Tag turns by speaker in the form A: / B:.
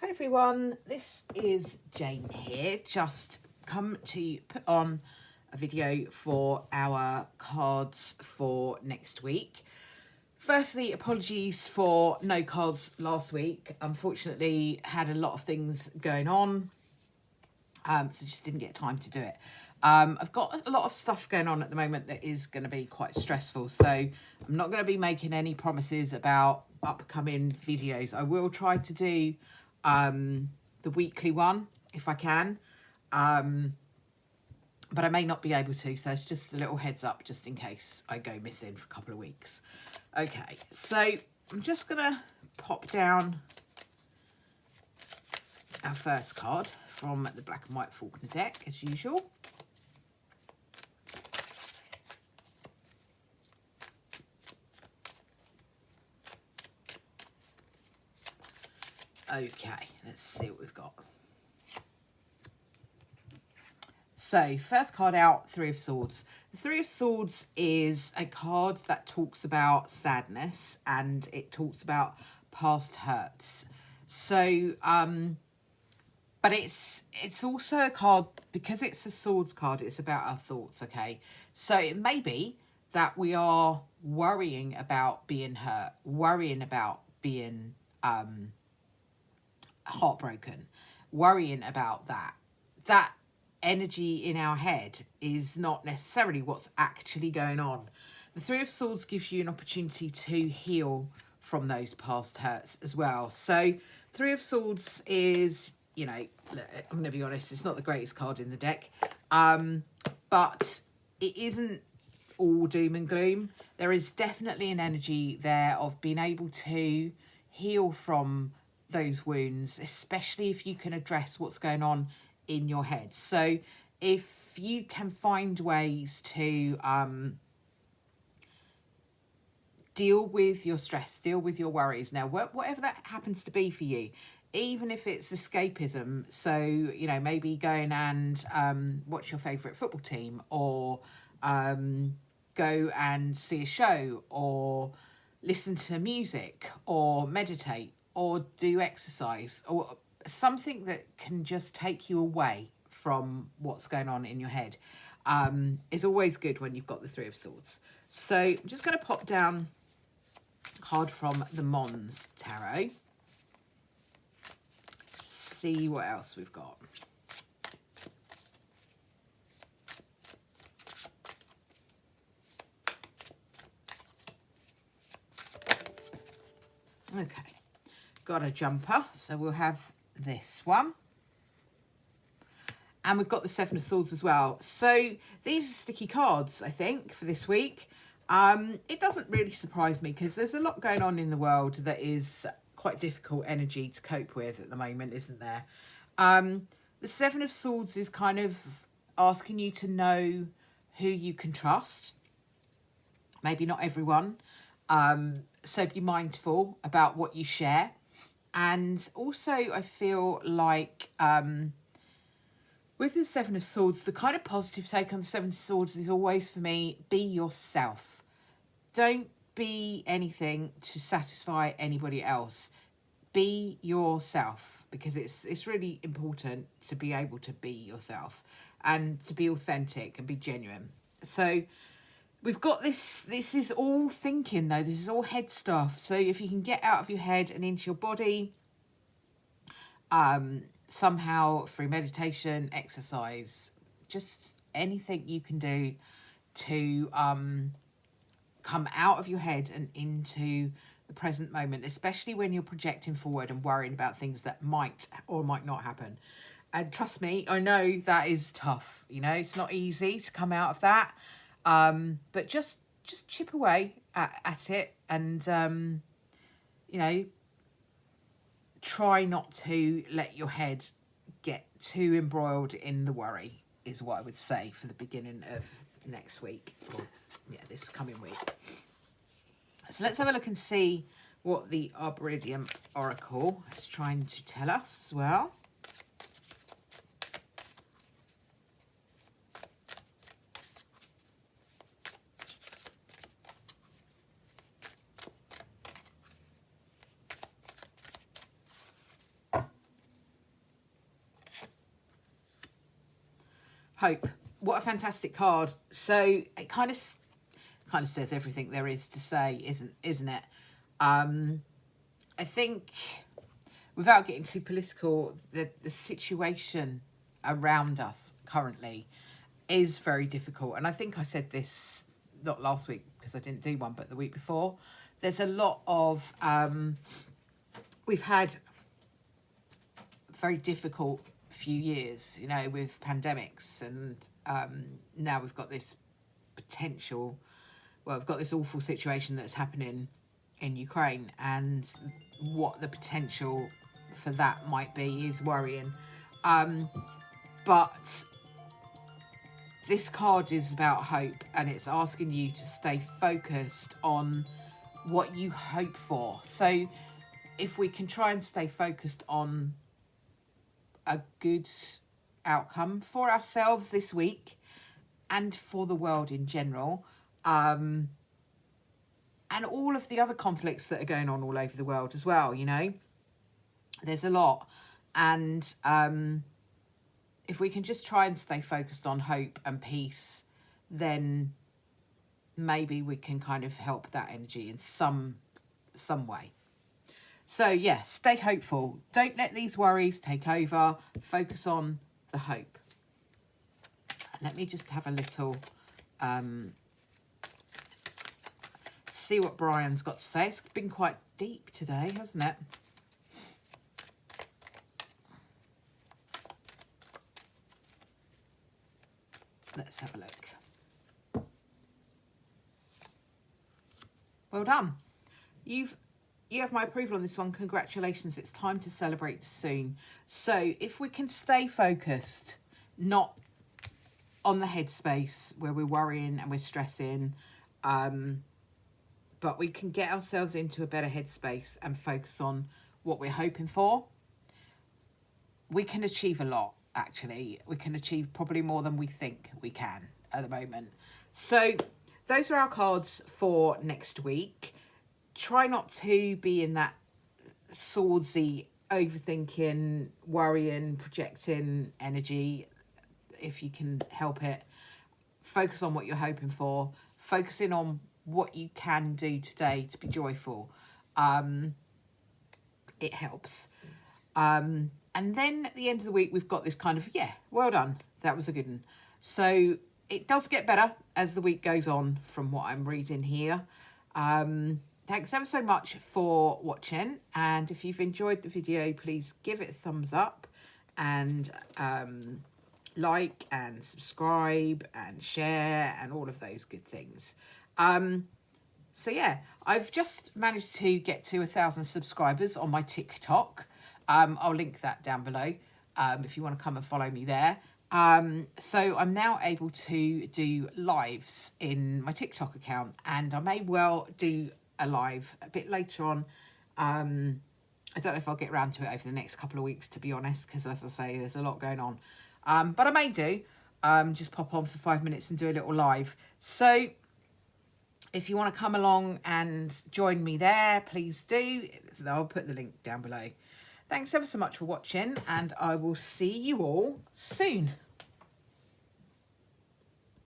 A: Hi everyone, this is Jane here, just come to put on a video for our cards for next week. Firstly, apologies for no cards last week. Unfortunately, had a lot of things going on, so just didn't get time to do it. I've got a lot of stuff going on at the moment that is going to be quite stressful, so I'm not going to be making any promises about upcoming videos. I will try to do the weekly one if I can, but I may not be able to, so it's just a little heads up just in case I go missing for a couple of weeks. Okay, so I'm just gonna pop down our first card from the Black and White Faulkner deck as usual. Okay, let's see what we've got. So, first card out, Three of Swords. The Three of Swords is a card that talks about sadness and it talks about past hurts. So, but it's also a card, because it's a swords card, it's about our thoughts, okay? So it may be that we are worrying about being hurt, worrying about being heartbroken, worrying about that. That energy in our head is not necessarily what's actually going on. The Three of Swords gives you an opportunity to heal from those past hurts as well. So Three of Swords is, you know, I'm going to be honest, it's not the greatest card in the deck, but it isn't all doom and gloom. There is definitely an energy there of being able to heal from those wounds, especially if you can address what's going on in your head. So if you can find ways to deal with your stress, deal with your worries, now whatever that happens to be for you, even if it's escapism, so you know, maybe going and watch your favorite football team, or go and see a show, or listen to music, or meditate, or do exercise, or something that can just take you away from what's going on in your head, is always good when you've got the Three of Swords. So I'm just going to pop down a card from the Mons Tarot. See what else we've got. Okay, got a jumper, so we'll have this one. And we've got the Seven of Swords as well. So these are sticky cards, I think, for this week. It doesn't really surprise me because there's a lot going on in the world that is quite difficult energy to cope with at the moment, isn't there? The Seven of Swords is kind of asking you to know who you can trust. Maybe not everyone. So be mindful about what you share. And also, I feel like with the Seven of Swords, the kind of positive take on the Seven of Swords is always, for me, be yourself. Don't be anything to satisfy anybody else. Be yourself, because it's really important to be able to be yourself and to be authentic and be genuine. So we've got this is all thinking though, this is all head stuff. So if you can get out of your head and into your body, somehow through meditation, exercise, just anything you can do to come out of your head and into the present moment, especially when you're projecting forward and worrying about things that might or might not happen. And trust me, I know that is tough. You know, it's not easy to come out of that. But just chip away at it, and you know, try not to let your head get too embroiled in the worry, is what I would say for the beginning of next week, or yeah, this coming week. So let's have a look and see what the Arboridium Oracle is trying to tell us as well. Hope. What a fantastic card. So it kind of says everything there is to say, isn't it? I think, without getting too political, the situation around us currently is very difficult. And I think I said this not last week because I didn't do one, but the week before. There's a lot of, we've had very difficult few years, you know, with pandemics, and now we've got this potential, well, we've got this awful situation that's happening in Ukraine, and what the potential for that might be is worrying. But this card is about hope, and it's asking you to stay focused on what you hope for. So if we can try and stay focused on a good outcome for ourselves this week and for the world in general, and all of the other conflicts that are going on all over the world as well, you know, there's a lot. And if we can just try and stay focused on hope and peace, then maybe we can kind of help that energy in some way. So yeah, stay hopeful. Don't let these worries take over. Focus on the hope. Let me just have a little, see what Brian's got to say. It's been quite deep today, hasn't it? Let's have a look. Well done. You have my approval on this one. Congratulations. It's time to celebrate soon. So if we can stay focused, not on the headspace where we're worrying and we're stressing, but we can get ourselves into a better headspace and focus on what we're hoping for, we can achieve a lot, actually. We can achieve probably more than we think we can at the moment. So those are our cards for next week. Try not to be in that swordsy, overthinking, worrying, projecting energy if you can help it. Focus on what you're hoping for. Focusing on what you can do today to be joyful. It helps. And then at the end of the week, we've got this kind of, yeah, well done. That was a good one. So it does get better as the week goes on from what I'm reading here. Thanks ever so much for watching, and if you've enjoyed the video, please give it a thumbs up and like and subscribe and share and all of those good things. So yeah, I've just managed to get to 1,000 subscribers on my TikTok. I'll link that down below if you want to come and follow me there. So I'm now able to do lives in my TikTok account, and I may well do a live a bit later on. I don't know if I'll get around to it over the next couple of weeks, to be honest, because as I say, there's a lot going on. But I may do, just pop on for 5 minutes and do a little live. So if you want to come along and join me there, please do. I'll put the link down below. Thanks ever so much for watching, and I will see you all soon.